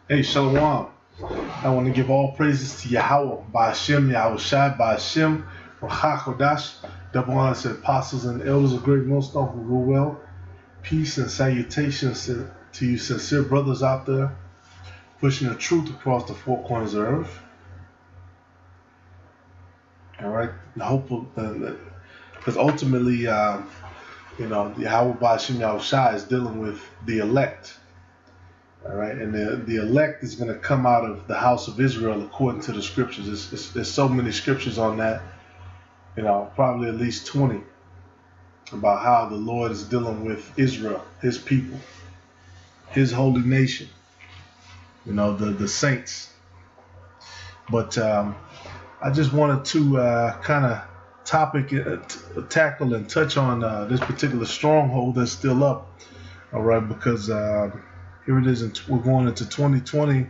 Hey, Shalom. I want to give all praises to Yahweh, Ba'ashem, Yahushai, Ba'ashem, Rachakodash, double honor to the apostles and elders of great millstone who rule well. Peace and salutations to you sincere brothers out there pushing the truth across the four corners of earth. All right, the hope because ultimately, Yahweh Ba'ashem, Yahushai is dealing with the elect. All right, and the elect is going to come out of the house of Israel according to the scriptures. There's so many scriptures on that, probably at least 20, about how the Lord is dealing with Israel, his people, his holy nation, the saints. But I just wanted to kind of tackle and touch on this particular stronghold that's still up, all right, because here it is, we're going into 2020.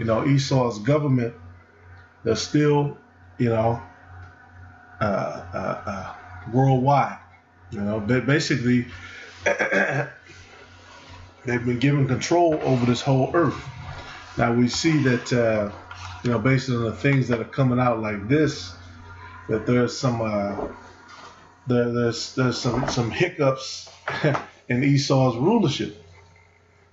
Esau's government, they're still, worldwide. Basically, they've been given control over this whole earth. Now we see that, based on the things that are coming out like this, that there's some hiccups in Esau's rulership.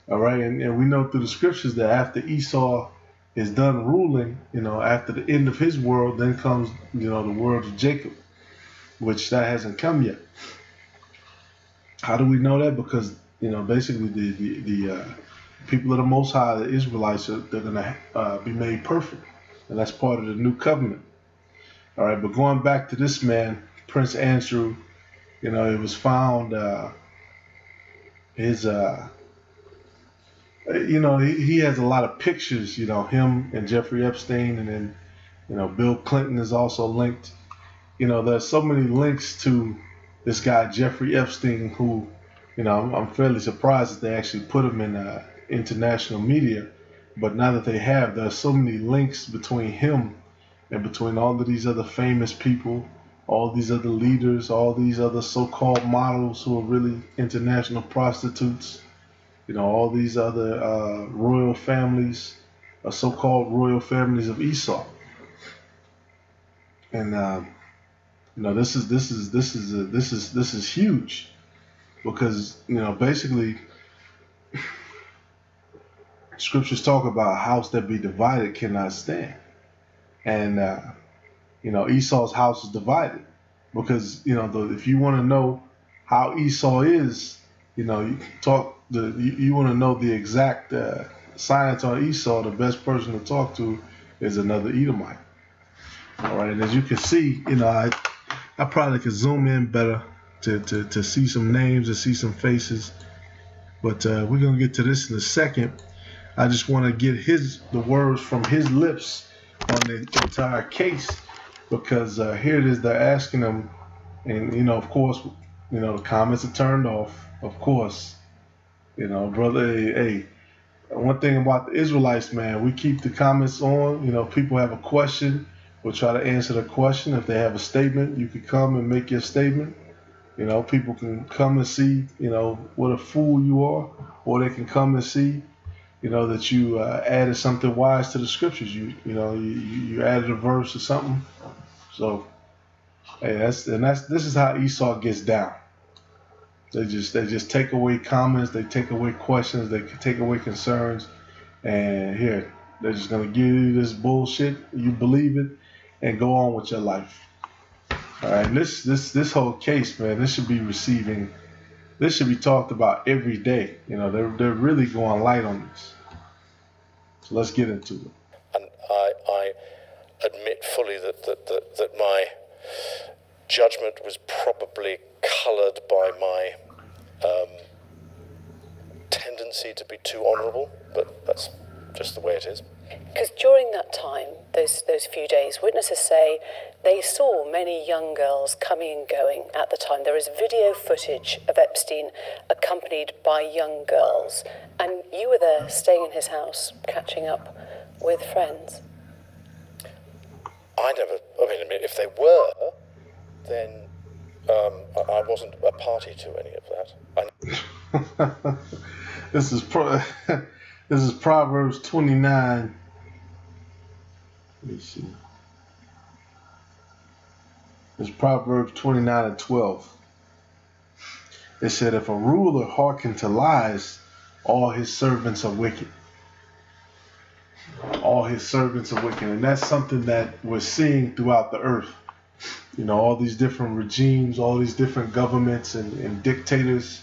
All right, and we know through the scriptures that after Esau is done ruling, after the end of his world, then comes, the world of Jacob, which that hasn't come yet. How do we know that? Because, basically the people of the Most High, the Israelites, they're going to be made perfect, and that's part of the new covenant. All right, but going back to this man, Prince Andrew, it was found his he has a lot of pictures, him and Jeffrey Epstein, and then, Bill Clinton is also linked. There's so many links to this guy, Jeffrey Epstein, who, I'm fairly surprised that they actually put him in international media. But now that they have, there's so many links between him and between all of these other famous people, all these other leaders, all these other so-called models who are really international prostitutes. All these other royal families, so-called royal families of Esau, and this is huge, because basically scriptures talk about a house that be divided cannot stand, and Esau's house is divided, because if you want to know how Esau is, you want to know the exact science on Esau. The best person to talk to is another Edomite. All right, and as you can see, I probably could zoom in better to see some names and see some faces, but we're gonna get to this in a second. I just want to get the words from his lips on the entire case, because here it is, they're asking him, and of course, the comments are turned off, of course. Brother, hey, one thing about the Israelites, man, we keep the comments on. People have a question, we'll try to answer the question. If they have a statement, you can come and make your statement. People can come and see, what a fool you are, or they can come and see, that you added something wise to the scriptures. You added a verse or something. So, hey, this is how Esau gets down. They just take away comments, they take away questions, they take away concerns, and here they're just gonna give you this bullshit. You believe it, and go on with your life. All right, and this whole case, man, this should be talked about every day. They're really going light on this. So let's get into it. And I admit fully that my judgment was probably coloured by my tendency to be too honourable, but that's just the way it is. Because during that time, those few days, witnesses say they saw many young girls coming and going at the time. There is video footage of Epstein accompanied by young girls, and you were there staying in his house, catching up with friends. I mean, if they were, then I wasn't a party to any of that. This is This is Proverbs 29. Let me see. It's Proverbs 29 and 12. It said, if a ruler hearken to lies, all his servants are wicked. All his servants are wicked. And that's something that we're seeing throughout the earth. You know, all these different regimes, all these different governments and dictators.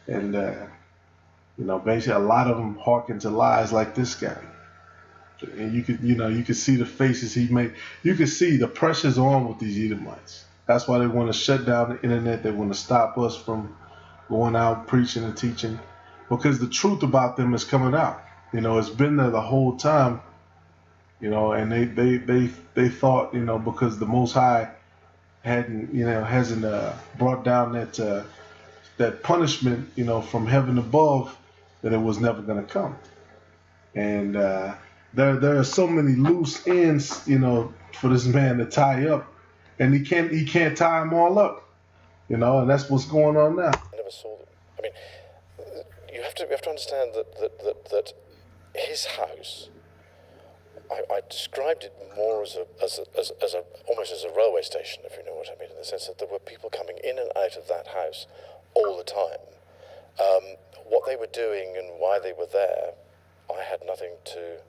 And, you know, basically a lot of them hearken to lies like this guy. And you could see the faces he made. You could see the pressure's on with these Edomites. That's why they want to shut down the internet. They want to stop us from going out preaching and teaching, because the truth about them is coming out. You know, it's been there the whole time. You know, and they thought, you know, because the Most High hasn't brought down that punishment, you know, from heaven above, that it was never going to come. And there are so many loose ends, you know, for this man to tie up, and he can't tie them all up, you know, and that's what's going on now. I never saw them. I mean, you have to understand that his house. I described it more as almost as a railway station, if you know what I mean, in the sense that there were people coming in and out of that house all the time. What they were doing and why they were there, I had nothing to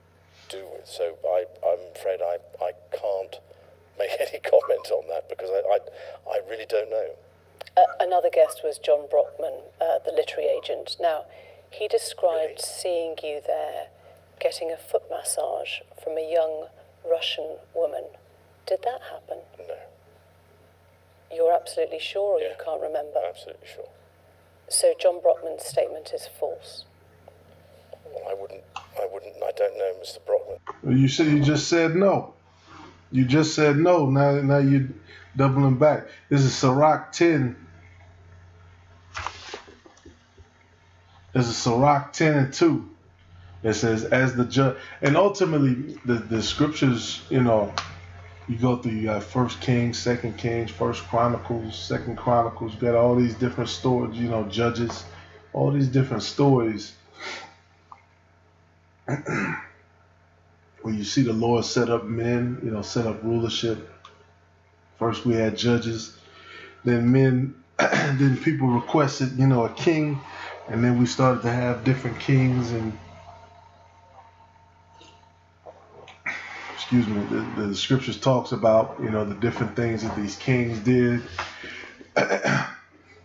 do with. So I'm afraid I can't make any comment on that, because I really don't know. Another guest was John Brockman, the literary agent. Now, he described seeing you there getting a foot massage from a young Russian woman. Did that happen? No. You're absolutely sure, or you can't remember? Absolutely sure. So John Brockman's statement is false? Well, I don't know, Mr. Brockman. You just said no. You just said no. Now you're doubling back. This is Sirach 10. This is Sirach 10 and 2. It says, as the judge, and ultimately the scriptures, you know, you go through, you got 1 Kings, 2 Kings, 1 Chronicles, 2 Chronicles, you got all these different stories, you know, Judges, all these different stories where you see the Lord set up men, you know, set up rulership. First we had judges, then men, then people requested, you know, a king, and then we started to have different kings, and the scriptures talks about, you know, the different things that these kings did,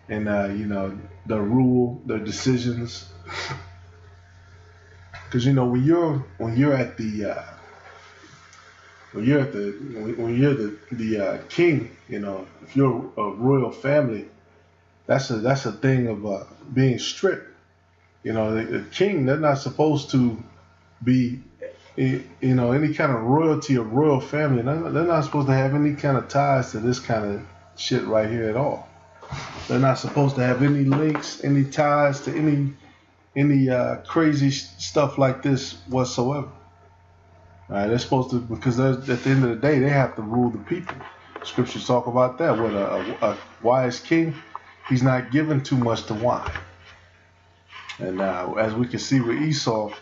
and you know, their rule, their decisions. Because, you know, when you're the king, you know, if you're a royal family, that's a thing of being strict. You know, the king, they're not supposed to be, you know, any kind of royalty or royal family. They're not supposed to have any kind of ties to this kind of shit right here at all. They're not supposed to have any links, any ties to any crazy stuff like this whatsoever. All right, they're supposed to, because at the end of the day, they have to rule the people. Scriptures talk about that. What a wise king, he's not given too much to wine. And as we can see with Esau,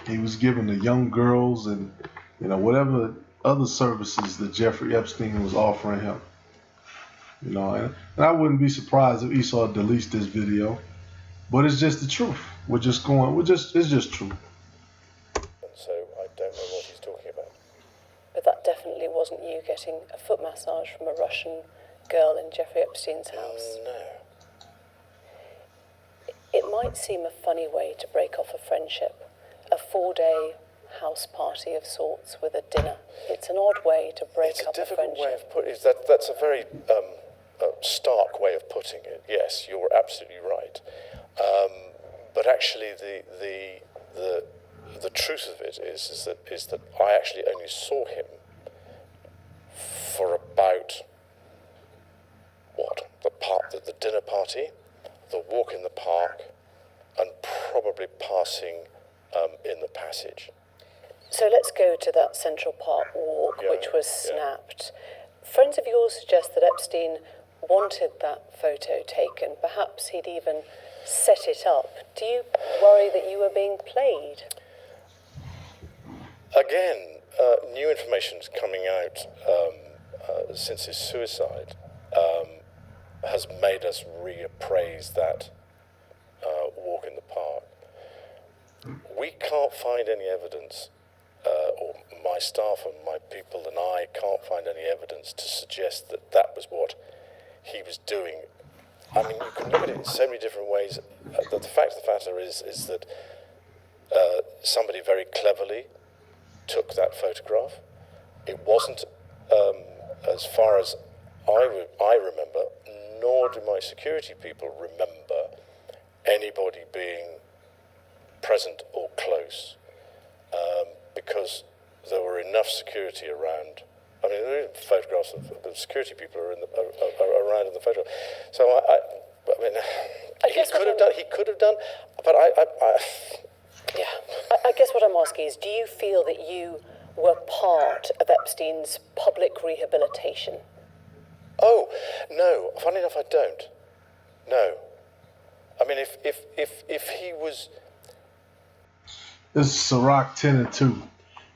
he was given the young girls and, you know, whatever other services that Jeffrey Epstein was offering him. You know, and I wouldn't be surprised if Esau deletes this video, but it's just the truth. It's just true. So I don't know what he's talking about. But that definitely wasn't you getting a foot massage from a Russian girl in Jeffrey Epstein's house. No. It might seem a funny way to break off a friendship, a 4-day house party of sorts with a dinner. It's an odd way to break up a friendship. It's a difficult way of putting it. That's a very stark way of putting it. Yes, you're absolutely right. But actually, the truth of it is that I actually only saw him for about the dinner party, the walk in the park, and probably passing in the passage. So let's go to that Central Park walk, which was snapped. Friends of yours suggest that Epstein wanted that photo taken. Perhaps he'd even set it up, do you worry that you were being played? Again, new information is coming out since his suicide has made us reappraise that walk in the park. We can't find any evidence, or my staff and my people and I can't find any evidence to suggest that that was what he was doing. I mean, you can look at it in so many different ways. The fact of the matter is that somebody very cleverly took that photograph. It wasn't, as far as I remember, nor do my security people remember anybody being present or close, because there were enough security around. I mean, there are photographs of the security people are around in the photograph. So I mean, he could have done, but Yeah. I guess what I'm asking is, do you feel that you were part of Epstein's public rehabilitation? Oh, no. Funny enough, I don't. No. I mean, if he was... This is Sirach 10 and 2.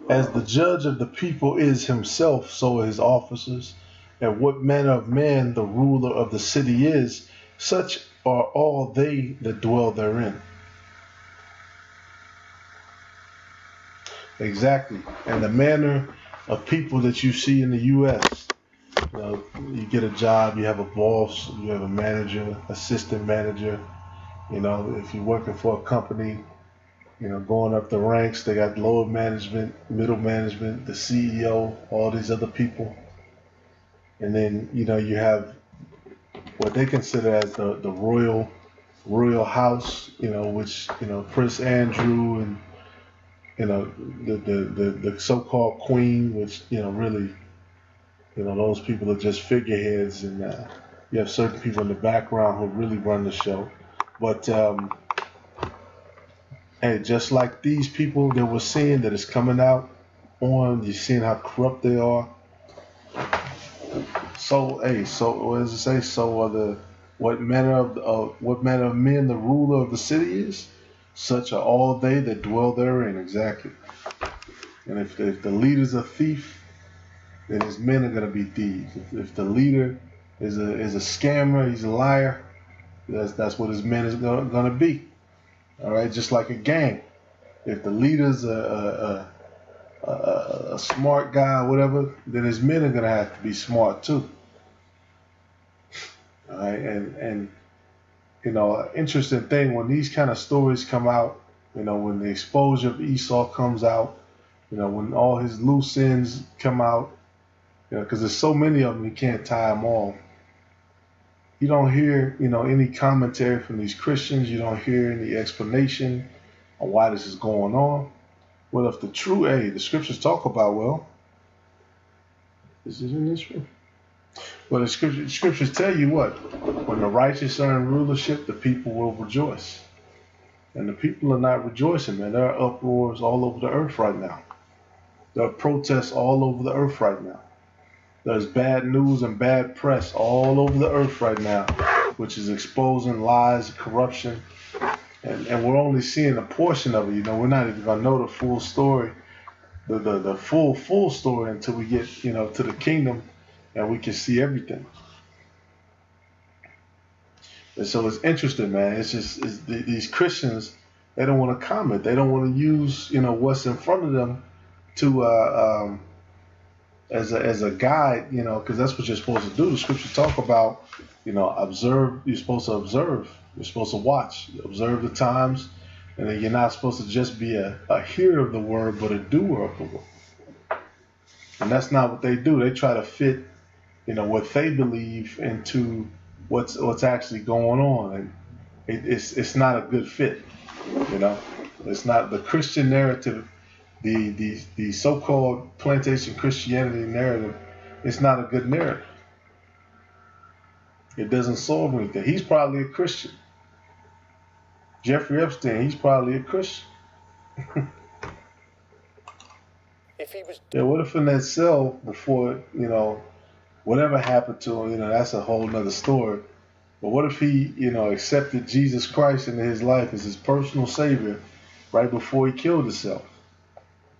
As the judge of the people is himself, so are his officers. And what manner of man the ruler of the city is, such are all they that dwell therein. Exactly. And the manner of people that you see in the U.S., you get a job, you have a boss, you have a manager, assistant manager. If you're working for a company, going up the ranks, they got lower management, middle management, the CEO, all these other people. And then, you have what they consider as the royal house, which, Prince Andrew and, the so-called queen, which, really, those people are just figureheads, and you have certain people in the background who really run the show. But hey, just like these people that we're seeing that is coming out on, you're seeing how corrupt they are. So what does it say? So what manner of men the ruler of the city is, such are all they that dwell therein. Exactly. And if the leader's a thief, then his men are gonna be thieves. If the leader is a scammer, he's a liar. That's what his men is gonna be. All right, just like a gang. If the leader's a smart guy, or whatever, then his men are gonna have to be smart too. All right, and interesting thing when these kind of stories come out, when the exposure of Esau comes out, when all his loose ends come out, because there's so many of them, you can't tie them all. You don't hear, any commentary from these Christians. You don't hear any explanation on why this is going on. Well, if the scriptures talk about, is it in Israel? Well, the scriptures tell you what? When the righteous are in rulership, the people will rejoice. And the people are not rejoicing, man. There are uproars all over the earth right now. There are protests all over the earth right now. There's bad news and bad press all over the earth right now, which is exposing lies, corruption. And we're only seeing a portion of it. We're not even going to know the full story, the full story until we get, to the kingdom and we can see everything. And so it's interesting, man. These Christians, they don't want to comment. They don't want to use, what's in front of them to as a guide, because that's what you're supposed to do. The scriptures talk about, observe. You're supposed to observe. You're supposed to watch, observe the times, and then you're not supposed to just be a hearer of the word, but a doer of the word. And that's not what they do. They try to fit, what they believe into what's actually going on, and it's not a good fit. It's not the Christian narrative. The so-called plantation Christianity narrative, it's not a good narrative. It doesn't solve anything. He's probably a Christian. Jeffrey Epstein, he's probably a Christian. If he was... Yeah, what if in that cell before, whatever happened to him, that's a whole nother story. But what if he, accepted Jesus Christ into his life as his personal savior right before he killed himself?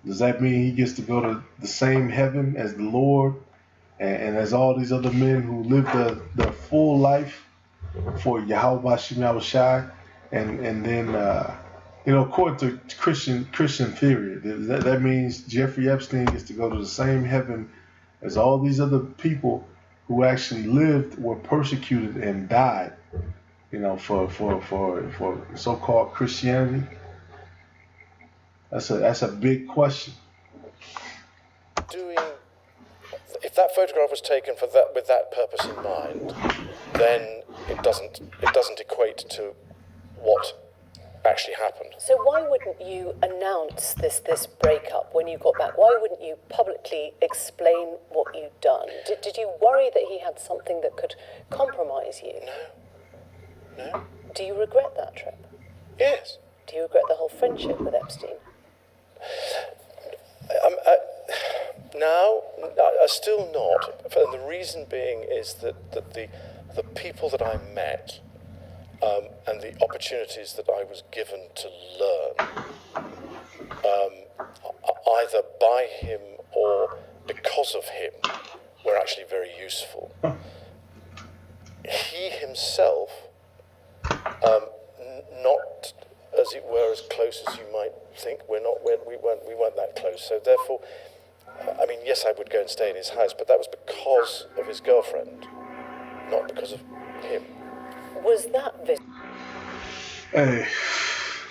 Does that mean he gets to go to the same heaven as the Lord and as all these other men who lived their full life for Yahweh Shem Shai? And then, according to Christian theory, that means Jeffrey Epstein gets to go to the same heaven as all these other people who actually lived, were persecuted, and died, for so-called Christianity. That's a big question. If that photograph was taken with that purpose in mind, then it doesn't equate to what actually happened. So why wouldn't you announce this breakup when you got back? Why wouldn't you publicly explain what you'd done? Did you worry that he had something that could compromise you? No. Do you regret that trip? Yes. Do you regret the whole friendship with Epstein? Now, still not. And the reason being is that the people that I met and the opportunities that I was given to learn, either by him or because of him, were actually very useful. He himself, not as it were as close as you might think. We weren't that close. So therefore, I mean, yes, I would go and stay in his house, but that was because of his girlfriend, not because of him. Was that visit? Hey,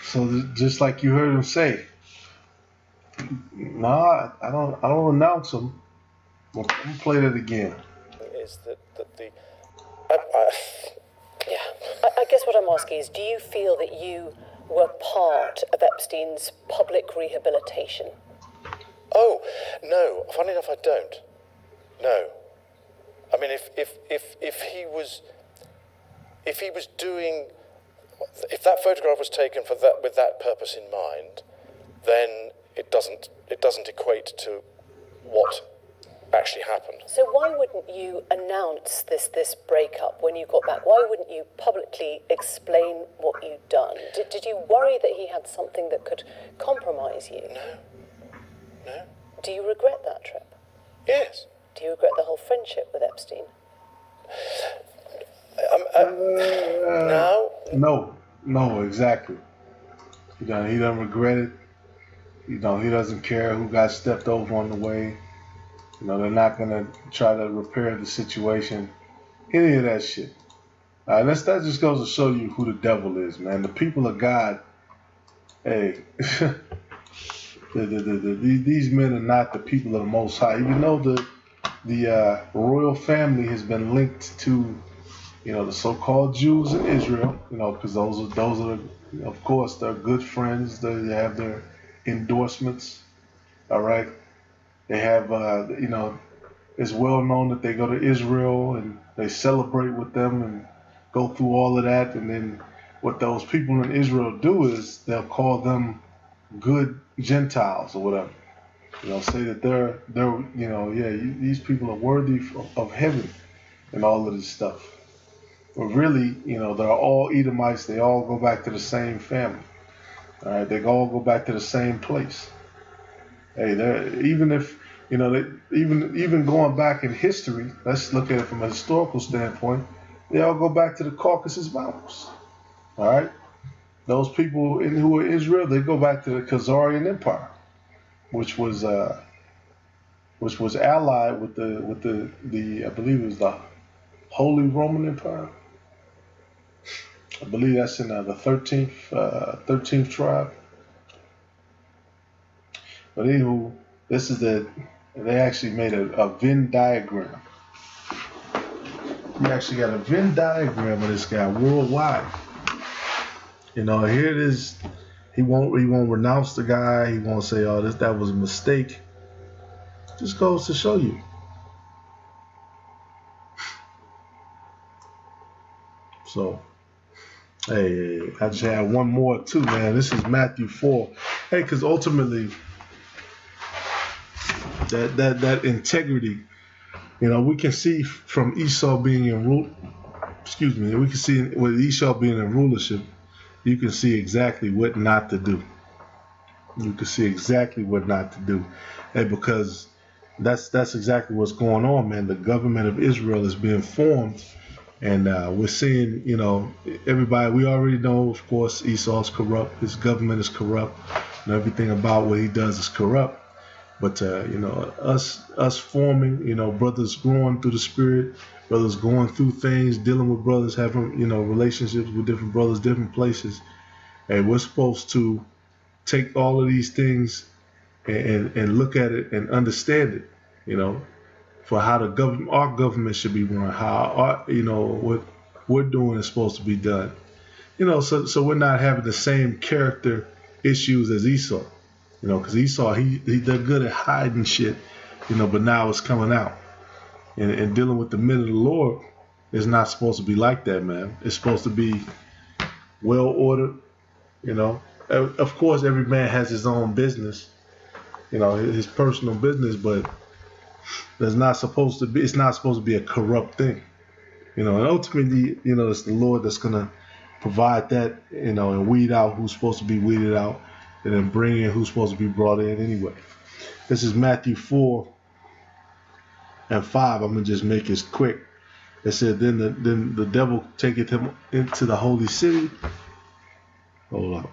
so just like you heard him say, nah, I don't announce them. We'll play that again. Is that the I guess what I'm asking is, do you feel that you were part of Epstein's public rehabilitation? Oh, no. Funny enough, I don't. No. I mean, if he was doing, if that photograph was taken with that purpose in mind, then it doesn't equate to what actually happened. So why wouldn't you announce this breakup when you got back? Why wouldn't you publicly explain what you'd done? Did you worry that he had something that could compromise you? No. Do you regret that trip? Yes. Do you regret the whole friendship with Epstein? Now? No, exactly. He doesn't regret it. He doesn't care who got stepped over on the way. They're not gonna try to repair the situation. Any of that shit. That just goes to show you who the devil is, man. The people of God, hey, these men are not the people of the Most High. Even though the royal family has been linked to, the so-called Jews in Israel, because those are, of course, they're good friends. They have their endorsements. All right. They have, it's well known that they go to Israel and they celebrate with them and go through all of that. And then what those people in Israel do is they'll call them good Gentiles or whatever. Say that they're these people are worthy of heaven and all of this stuff. But really, they're all Edomites. They all go back to the same family. All right, they all go back to the same place. Hey, even if even going back in history, let's look at it from a historical standpoint. They all go back to the Caucasus Mountains. All right, those people who are Israel, they go back to the Khazarian Empire, which was allied with the I believe it was the Holy Roman Empire. I believe that's in the 13th tribe. But anywho, they actually made a Venn diagram. You actually got a Venn diagram of this guy worldwide. Here it is. He won't renounce the guy. He won't say, "Oh, that was a mistake." Just goes to show you. So, hey, I just had one more too, man. This is Matthew 4. Hey, because ultimately, that integrity, we can see from Esau being excuse me, we can see with Esau being in rulership, you can see exactly what not to do. You can see exactly what not to do, and because that's exactly what's going on, man. The government of Israel is being formed, and we're seeing, everybody. We already know, of course, Esau's corrupt. His government is corrupt, and everything about what he does is corrupt. But us forming, brothers growing through the spirit, brothers going through things, dealing with brothers, having relationships with different brothers, different places, and we're supposed to take all of these things and look at it and understand it, for how our government should be run, how what we're doing is supposed to be done, so we're not having the same character issues as Esau, because Esau they're good at hiding shit, but now it's coming out, and dealing with the men of the Lord is not supposed to be like that, man. It's supposed to be well ordered, Of course, every man has his own business, his personal business, but it's not supposed to be a corrupt thing, and ultimately, it's the Lord that's gonna provide that, and weed out who's supposed to be weeded out, and then bring in who's supposed to be brought in anyway. This is Matthew 4 and 5. I'm gonna just make it quick. It said, then the devil taketh him into the holy city. Hold on.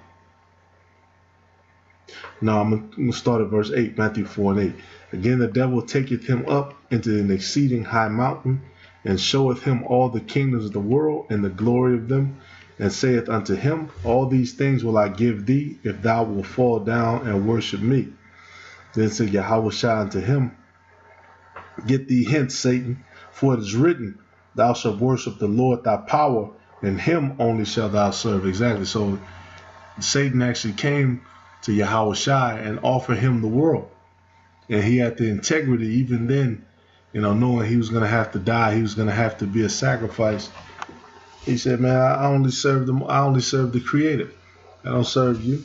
Now I'm going to start at verse 8, Matthew 4 and 8. Again, the devil taketh him up into an exceeding high mountain, and showeth him all the kingdoms of the world and the glory of them, and saith unto him, all these things will I give thee, if thou wilt fall down and worship me. Then said Yahushua unto him, get thee hence, Satan, for it is written, thou shalt worship the Lord thy power, and him only shalt thou serve. Exactly. So Satan actually came to Yahushua and offered him the world. And he had the integrity, even then, knowing he was going to have to die, he was going to have to be a sacrifice. He said, man, I only serve the Creator. I don't serve you.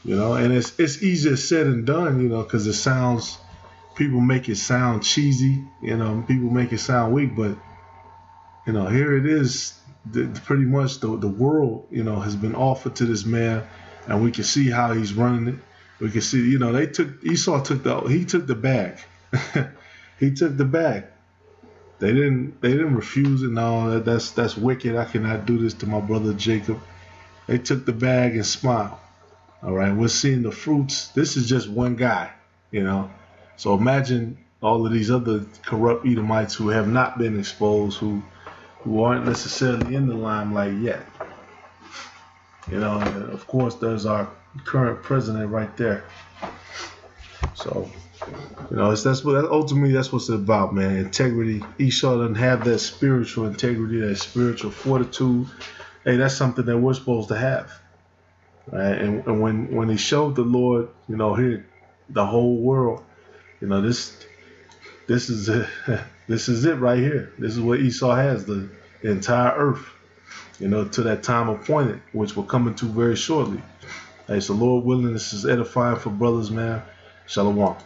And it's easier said than done, because people make it sound cheesy, people make it sound weak, but, here it is, pretty much the world, has been offered to this man, and we can see how he's running it. We can see, Esau took the bag. He took the bag. They didn't refuse it. No, that's wicked. I cannot do this to my brother Jacob. They took the bag and smiled. All right, we're seeing the fruits. This is just one guy, So imagine all of these other corrupt Edomites who have not been exposed, who aren't necessarily in the limelight yet. And of course, there's our current president right there. So, ultimately that's what's it about, man. Integrity. Esau doesn't have that spiritual integrity, that spiritual fortitude. Hey, that's something that we're supposed to have. Right? And when he showed the Lord, here, the whole world, this is it. This is it right here. This is what Esau has, the entire earth, to that time appointed, which we're coming to very shortly. Hey, so Lord willing, this is edifying for brothers, man. Shalom.